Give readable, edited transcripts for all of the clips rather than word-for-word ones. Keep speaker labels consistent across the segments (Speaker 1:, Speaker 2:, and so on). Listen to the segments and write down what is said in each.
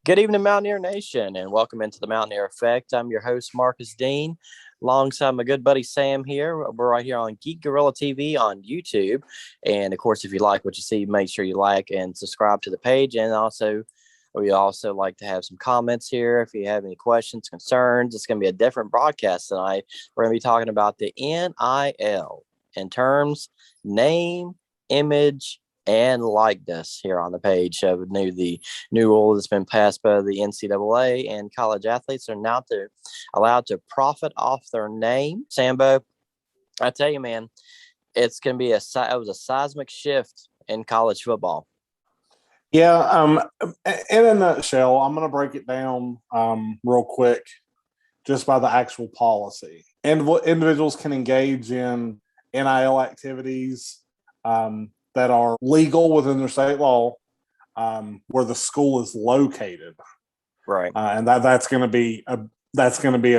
Speaker 1: Good evening, Mountaineer Nation, and welcome into the Mountaineer Effect. I'm your host, Marcus Dean, alongside my good buddy Sam here. We're right here on Geek Gorilla TV on YouTube. And of course, if you like what you see, make sure you like and subscribe to the page. And also, we also like to have some comments here. If you have any questions, concerns, it's going to be a different broadcast tonight. We're going to be talking about the NIL in terms, name, image, and likeness here on the page of the new rule that's been passed by the NCAA, and college athletes are now allowed to profit off their name. Sambo, I tell you, man, it's going to be it was a seismic shift in college football.
Speaker 2: Yeah, in a nutshell, I'm going to break it down real quick just by the actual policy. And what individuals can engage in NIL activities that are legal within their state law, where the school is located,
Speaker 1: right?
Speaker 2: And that's going to be a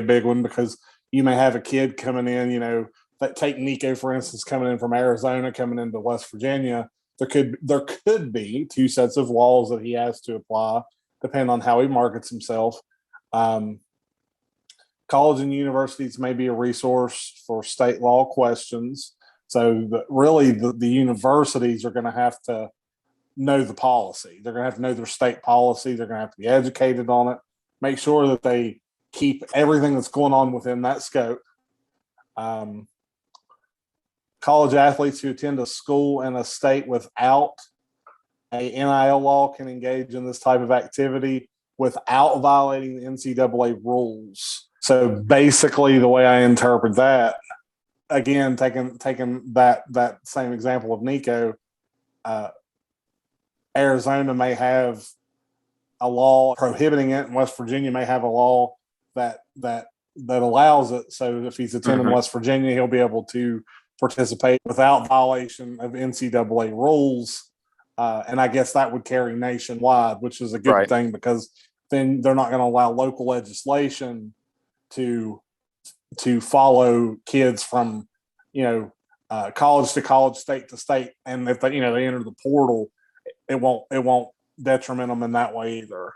Speaker 2: big one, because you may have a kid coming in, take Nico for instance, coming in from Arizona, coming into West Virginia. There could be two sets of laws that he has to apply, depending on how he markets himself. College and universities may be a resource for state law questions. So the universities are going to have to know the policy. They're going to have to know their state policy. They're going to have to be educated on it, make sure that they keep everything that's going on within that scope. College athletes who attend a school in a state without a NIL law can engage in this type of activity without violating the NCAA rules. So basically, the way I interpret that, again, taking that same example of Nico, Arizona may have a law prohibiting it, and West Virginia may have a law that allows it. So if he's attending West Virginia, he'll be able to participate without violation of NCAA rules. And I guess that would carry nationwide, which is a good thing, because then they're not going to allow local legislation to follow kids from, college to college, state to state. And if they enter the portal, it won't detriment them in that way either.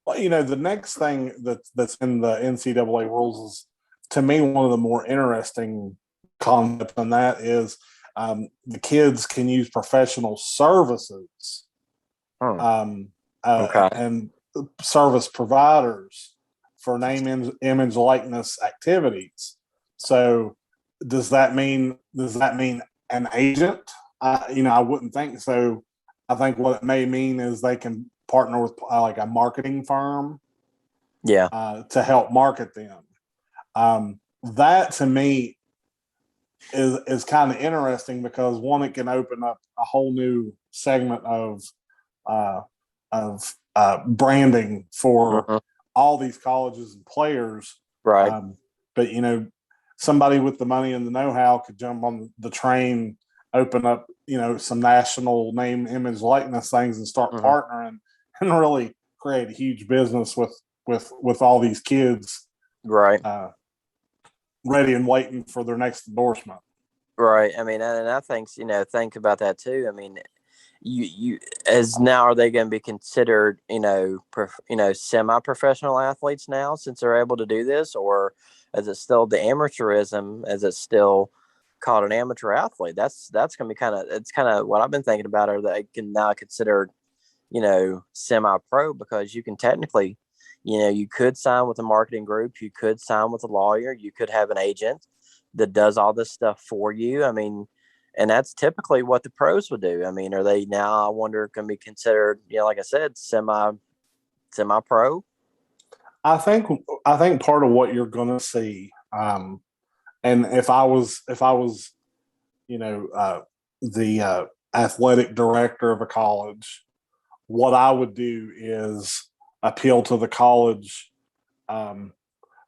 Speaker 2: But, the next thing that's in the NCAA rules is, to me, one of the more interesting concepts, and that is the kids can use professional services and service providers for name, image, likeness activities. So does that mean an agent? I wouldn't think so. I think what it may mean is they can partner with like a marketing firm, to help market them. That to me is kind of interesting, because one, it can open up a whole new segment of branding for all these colleges and players,
Speaker 1: right?
Speaker 2: But somebody with the money and the know-how could jump on the train, open up some national name, image, likeness things, and start partnering and really create a huge business with all these kids,
Speaker 1: right?
Speaker 2: Ready and waiting for their next endorsement.
Speaker 1: Right. I mean, and I think, think about that too. I mean, you as now, are they going to be considered, semi-professional athletes now, since they're able to do this, or is it still the amateurism? Is it still called an amateur athlete? That's going to be kind of what I've been thinking about. Are they can now considered, semi-pro, because you can technically, you could sign with a marketing group, you could sign with a lawyer, you could have an agent that does all this stuff for you. I mean, and that's typically what the pros would do. I mean, are they now, I wonder, going to be considered, like I said, semi-pro?
Speaker 2: I think part of what you're going to see, and if I was, the athletic director of a college, what I would do is appeal to the college,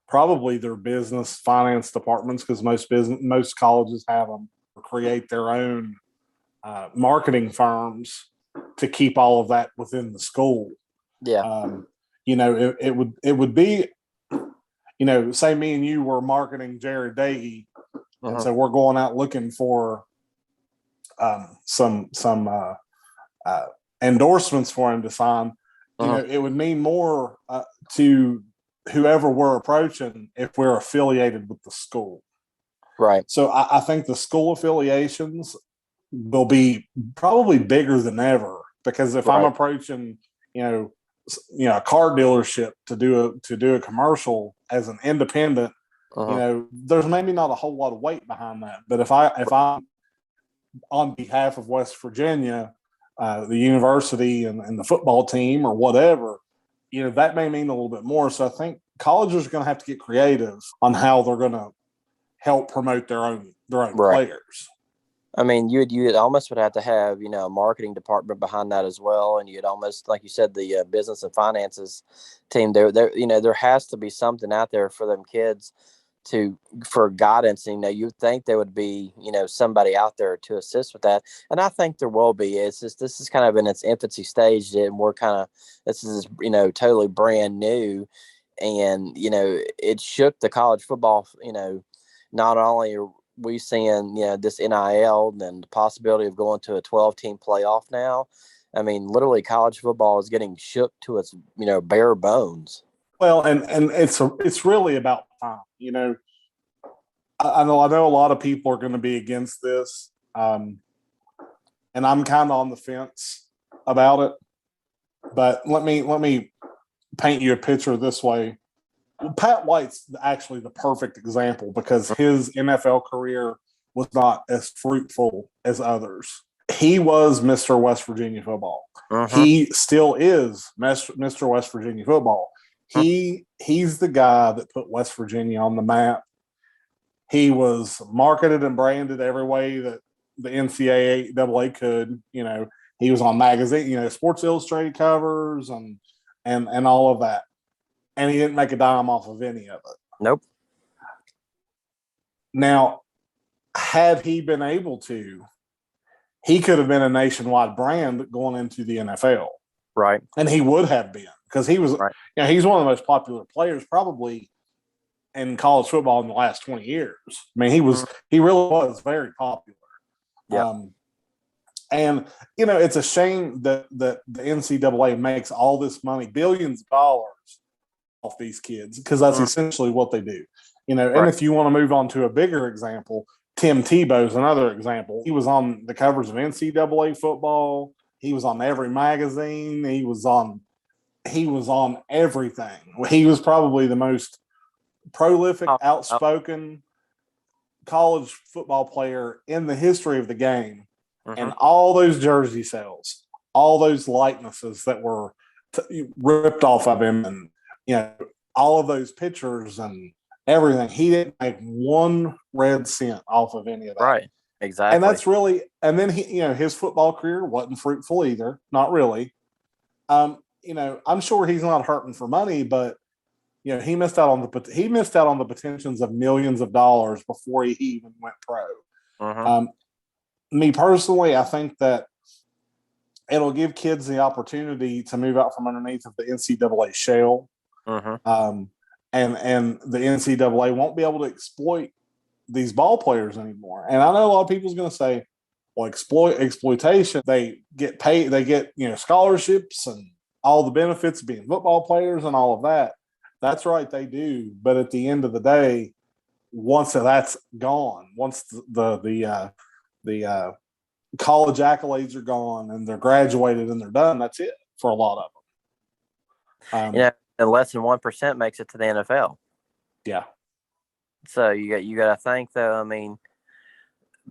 Speaker 2: probably their business finance departments, because most colleges have them, or create their own marketing firms to keep all of that within the school.
Speaker 1: Yeah.
Speaker 2: It would be, say me and you were marketing JERD, and so we're going out looking for some endorsements for him to sign.
Speaker 1: Uh-huh.
Speaker 2: it would mean more to whoever we're approaching if we're affiliated with the school.
Speaker 1: Right.
Speaker 2: So I think the school affiliations will be probably bigger than ever, because if I'm approaching, a car dealership to do a commercial as an independent, there's maybe not a whole lot of weight behind that. But if I'm on behalf of West Virginia, the university and the football team or whatever, that may mean a little bit more. So I think colleges are going to have to get creative on how they're going to help promote their own players.
Speaker 1: I mean, you'd almost would have to have, a marketing department behind that as well. And you'd almost, like you said, the business and finances team there, there has to be something out there for them kids for guidance. And, you'd think there would be, somebody out there to assist with that. And I think there will be. It's just, this is kind of in its infancy stage, and this is, totally brand new. And, it shook the college football, not only are we seeing, this NIL and the possibility of going to a 12-team playoff now. I mean, literally college football is getting shook to its, bare bones.
Speaker 2: Well, and it's really about time. I know a lot of people are going to be against this, and I'm kind of on the fence about it. But let me paint you a picture this way. Well, Pat White's actually the perfect example, because his NFL career was not as fruitful as others. He was Mr. West Virginia football. He still is Mr. West Virginia football. He's the guy that put West Virginia on the map. He was marketed and branded every way that the NCAA could. He was on magazine, Sports Illustrated covers and all of that. And he didn't make a dime off of any of it.
Speaker 1: Nope.
Speaker 2: Now, had he been able to, he could have been a nationwide brand going into the NFL.
Speaker 1: Right.
Speaker 2: And he would have been, because he was, he's one of the most popular players probably in college football in the last 20 years. I mean, he really was very popular.
Speaker 1: Yeah.
Speaker 2: And, it's a shame that the NCAA makes all this money, billions of dollars, off these kids, because that's essentially what they do. And if you want to move on to a bigger example, Tim Tebow's another example. He was on the covers of NCAA football. He was on every magazine. He was on everything. He was probably the most prolific, outspoken college football player in the history of the game. And all those jersey sales, all those likenesses that were ripped off of him, and all of those pictures and everything, he didn't make one red cent off of any of that.
Speaker 1: Right. Exactly.
Speaker 2: And that's really, and then his football career wasn't fruitful either. Not really. I'm sure he's not hurting for money, but he missed out on the potentials of millions of dollars before he even went pro. Me personally, I think that it'll give kids the opportunity to move out from underneath of the NCAA shell. And the NCAA won't be able to exploit these ball players anymore. And I know a lot of people's going to say, well, exploitation, they get paid, they get, scholarships and all the benefits of being football players and all of that. That's right, they do. But at the end of the day, once that's gone, once the college accolades are gone and they're graduated and they're done, that's it for a lot of them.
Speaker 1: And less than 1% makes it to the NFL.
Speaker 2: Yeah.
Speaker 1: So you got to think, though. I mean,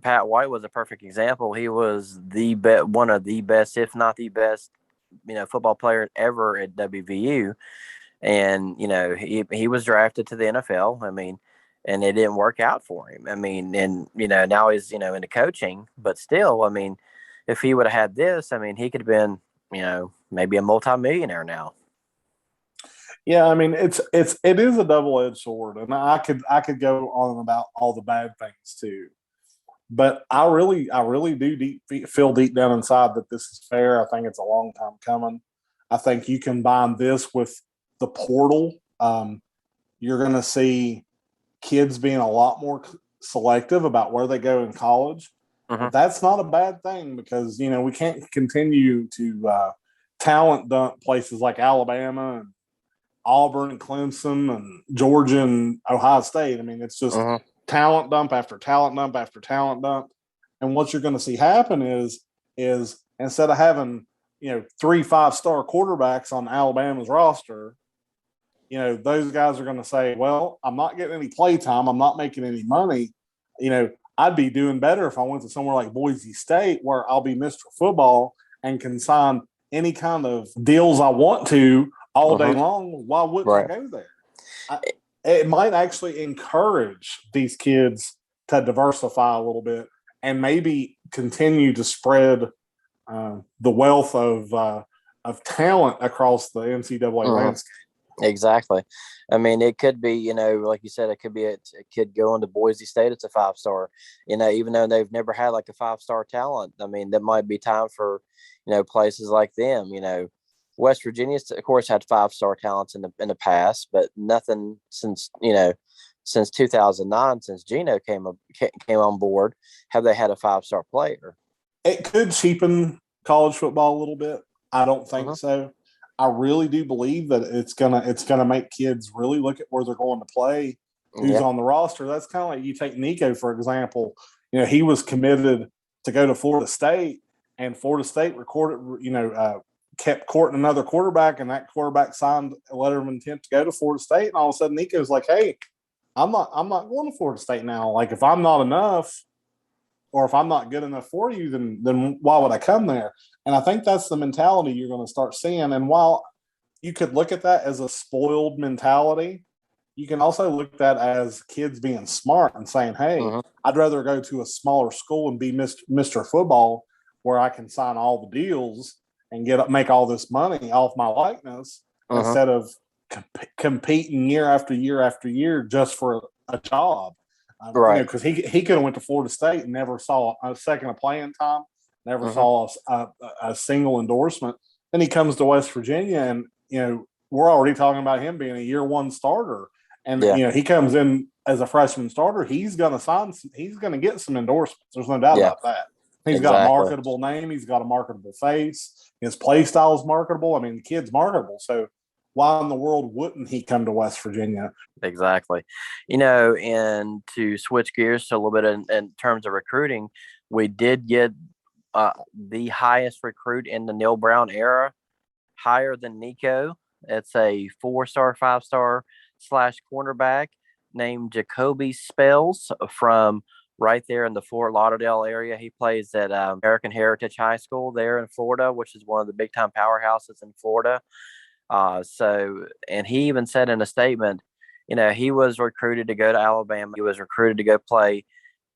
Speaker 1: Pat White was a perfect example. He was one of the best, if not the best, football player ever at WVU, and he was drafted to the NFL. I mean, and it didn't work out for him. I mean, and now he's into coaching, but still, I mean, if he would have had this, I mean, he could have been maybe a multimillionaire now.
Speaker 2: Yeah, I mean, it is a double-edged sword, and I could go on about all the bad things too, but I really do feel deep down inside that this is fair. I think it's a long time coming. I think you combine this with the portal, you're going to see kids being a lot more selective about where they go in college. That's not a bad thing, because we can't continue to talent dump places like Alabama and Auburn and Clemson and Georgia and Ohio State. I mean, it's just talent dump after talent dump after talent dump. And what you're going to see happen is instead of having, 3 5-star quarterbacks on Alabama's roster, those guys are going to say, well, I'm not getting any play time. I'm not making any money. I'd be doing better if I went to somewhere like Boise State where I'll be Mr. Football and can sign any kind of deals I want to all day long. Why wouldn't I go there? It might actually encourage these kids to diversify a little bit and maybe continue to spread the wealth of talent across the NCAA landscape.
Speaker 1: Exactly. I mean, it could be, like you said, it could be a kid going to Boise State. It's a 5-star, even though they've never had like a 5-star talent. I mean, that might be time for, places like them. West Virginia, of course, had 5-star talents in the past, but nothing since 2009, since Geno came on board, have they had a 5-star player.
Speaker 2: It could cheapen college football a little bit. I don't think so. I really do believe that it's gonna make kids really look at where they're going to play, who's on the roster. That's kind of like you take Nico, for example. He was committed to go to Florida State, and Florida State kept courting another quarterback, and that quarterback signed a letter of intent to go to Florida State. And all of a sudden, Nico's like, "Hey, I'm not going to Florida State now. Like, if I'm not enough, or if I'm not good enough for you, then why would I come there?" And I think that's the mentality you're going to start seeing. And while you could look at that as a spoiled mentality, you can also look at that as kids being smart and saying, hey, I'd rather go to a smaller school and be Mr. Football where I can sign all the deals and make all this money off my likeness instead of competing year after year after year just for a job.
Speaker 1: Right.
Speaker 2: Because he could have went to Florida State and never saw a second of playing time, never saw a single endorsement. Then he comes to West Virginia, and we're already talking about him being a year one starter. And he comes in as a freshman starter. He's going to get some endorsements. There's no doubt about that. He's got a marketable name. He's got a marketable face. His play style is marketable. I mean, the kid's marketable. So why in the world wouldn't he come to West Virginia?
Speaker 1: Exactly. And to switch gears to a little bit in terms of recruiting, we did get the highest recruit in the Neil Brown era, higher than Nico. It's a 4-star, 5-star / cornerback named Jacoby Spells from right there in the Fort Lauderdale area. He plays at American Heritage High School there in Florida, which is one of the big time powerhouses in Florida. And he even said in a statement, he was recruited to go to Alabama. He was recruited to go play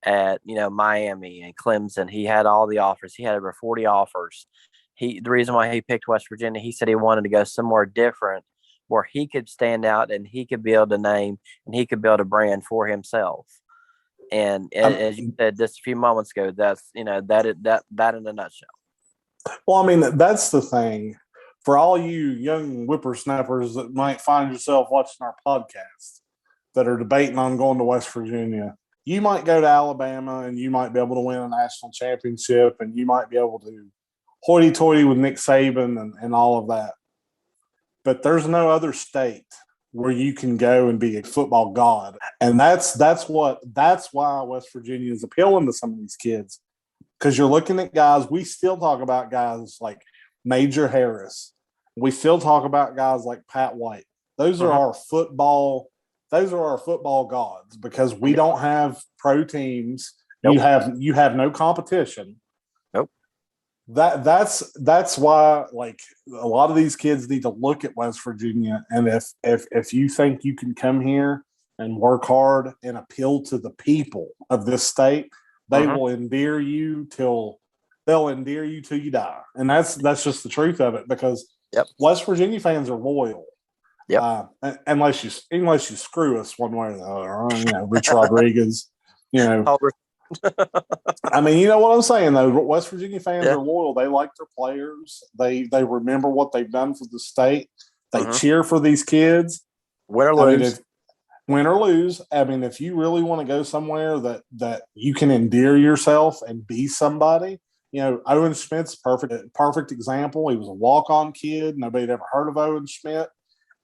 Speaker 1: at, Miami and Clemson. He had all the offers. He had over 40 offers. The reason why he picked West Virginia, he said he wanted to go somewhere different where he could stand out and he could build a name and he could build a brand for himself. And as you said just a few moments ago, that's, that in a nutshell.
Speaker 2: Well, I mean, that's the thing. For all you young whippersnappers that might find yourself watching our podcast that are debating on going to West Virginia, you might go to Alabama and you might be able to win a national championship and you might be able to hoity-toity with Nick Saban and all of that. But there's no other state where you can go and be a football god. And that's why West Virginia is appealing to some of these kids. Because you're looking at guys, we still talk about guys like Major Harris. We still talk about guys like Pat White. Those are our football gods because we don't have pro teams. Nope. You have no competition.
Speaker 1: Nope.
Speaker 2: That's why, like, a lot of these kids need to look at West Virginia, and if you think you can come here and work hard and appeal to the people of this state, they will endear you till you die, and that's just the truth of it. Because West Virginia fans are loyal. Unless you screw us one way or the other, Rich Rodriguez, I mean, you know what I'm saying, though. West Virginia fans are loyal. They like their players. They remember what they've done for the state. They cheer for these kids.
Speaker 1: Win or lose.
Speaker 2: Win or lose. I mean, if you really want to go somewhere that you can endear yourself and be somebody, Owen Schmidt's perfect example. He was a walk-on kid. Nobody had ever heard of Owen Schmidt.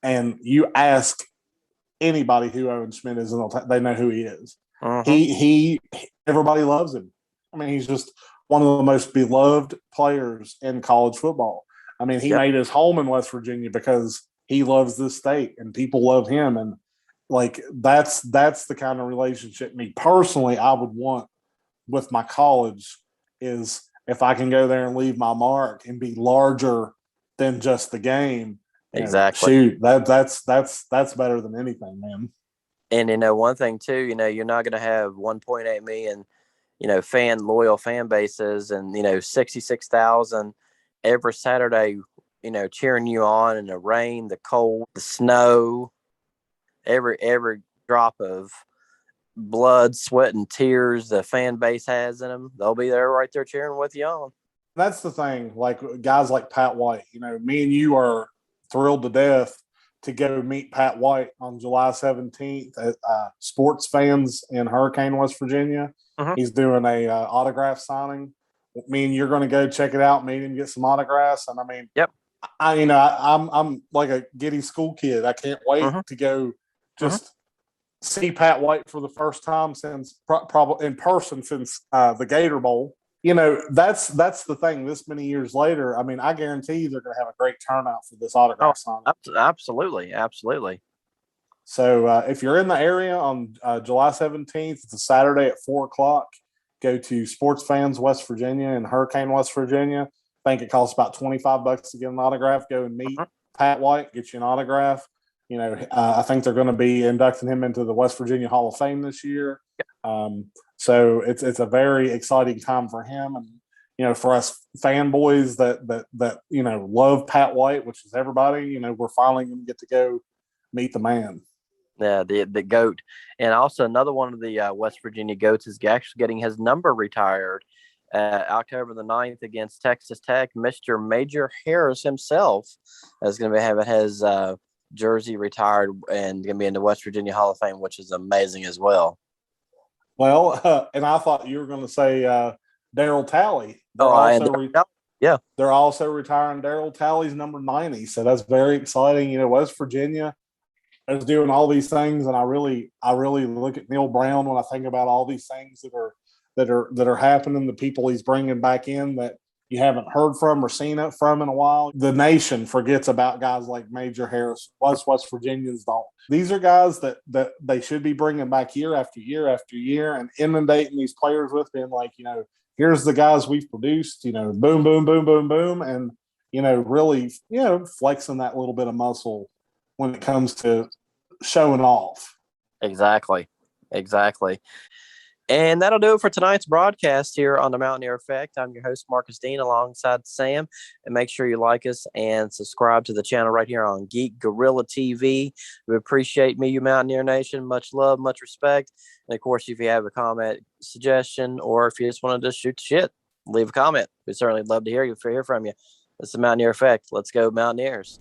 Speaker 2: And you ask anybody who Owen Schmidt is, and they know who he is. He everybody loves him. I mean, he's just one of the most beloved players in college football. I mean, he made his home in West Virginia because he loves this state and people love him. And like, that's the kind of relationship me personally I would want with my college, is if I can go there and leave my mark and be larger than just the game.
Speaker 1: Exactly.
Speaker 2: Shoot, that's better than anything, man.
Speaker 1: And one thing too, you're not going to have 1.8 million, loyal fan bases, and 66,000 every Saturday, cheering you on in the rain, the cold, the snow, every drop of blood, sweat, and tears the fan base has in them. They'll be there right there cheering with you on.
Speaker 2: That's the thing. Like guys like Pat White, me and you are thrilled to death to go meet Pat White on July 17th at Sports Fans in Hurricane, West Virginia. He's doing a autograph signing. Me and you're going to go check it out, meet him, get some autographs. And I mean, I'm like a giddy school kid. I can't wait to go just see Pat White for the first time since probably in person since the Gator Bowl. That's the thing. This many years later, I mean, I guarantee they're going to have a great turnout for this autograph signing.
Speaker 1: Absolutely.
Speaker 2: So if you're in the area on July 17th, it's a Saturday at 4:00. Go to Sports Fans West Virginia in Hurricane, West Virginia. I think it costs about $25 to get an autograph. Go and meet Pat White, get you an autograph. I think they're going to be inducting him into the West Virginia Hall of Fame this year. So it's a very exciting time for him, and for us fanboys that love Pat White, which is everybody. We're finally going to get to go meet the man.
Speaker 1: Yeah, the GOAT. And also another one of the West Virginia GOATs is actually getting his number retired October the 9th against Texas Tech. Mr. Major Harris himself is going to be having his jersey retired and going to be in the West Virginia Hall of Fame, which is amazing as well.
Speaker 2: Well, and I thought you were going to say Daryl Talley. They're also retiring Daryl Talley's number 90. So that's very exciting. West Virginia is doing all these things, and I really look at Neil Brown when I think about all these things that are happening. The people he's bringing back in that you haven't heard from or seen it from in a while. The nation forgets about guys like Major Harris. West Virginians don't. These are guys that they should be bringing back year after year after year and inundating these players with, being like, here's the guys we've produced, boom, boom, boom, boom, boom. And, really, flexing that little bit of muscle when it comes to showing off.
Speaker 1: Exactly. And that'll do it for tonight's broadcast here on the Mountaineer Effect. I'm your host, Marcus Dean, alongside Sam. And make sure you like us and subscribe to the channel right here on Geek Gorilla TV. We appreciate you Mountaineer Nation. Much love, much respect. And, of course, if you have a comment, suggestion, or if you just want to just shoot shit, leave a comment. We'd certainly love to hear from you. It's the Mountaineer Effect. Let's go, Mountaineers.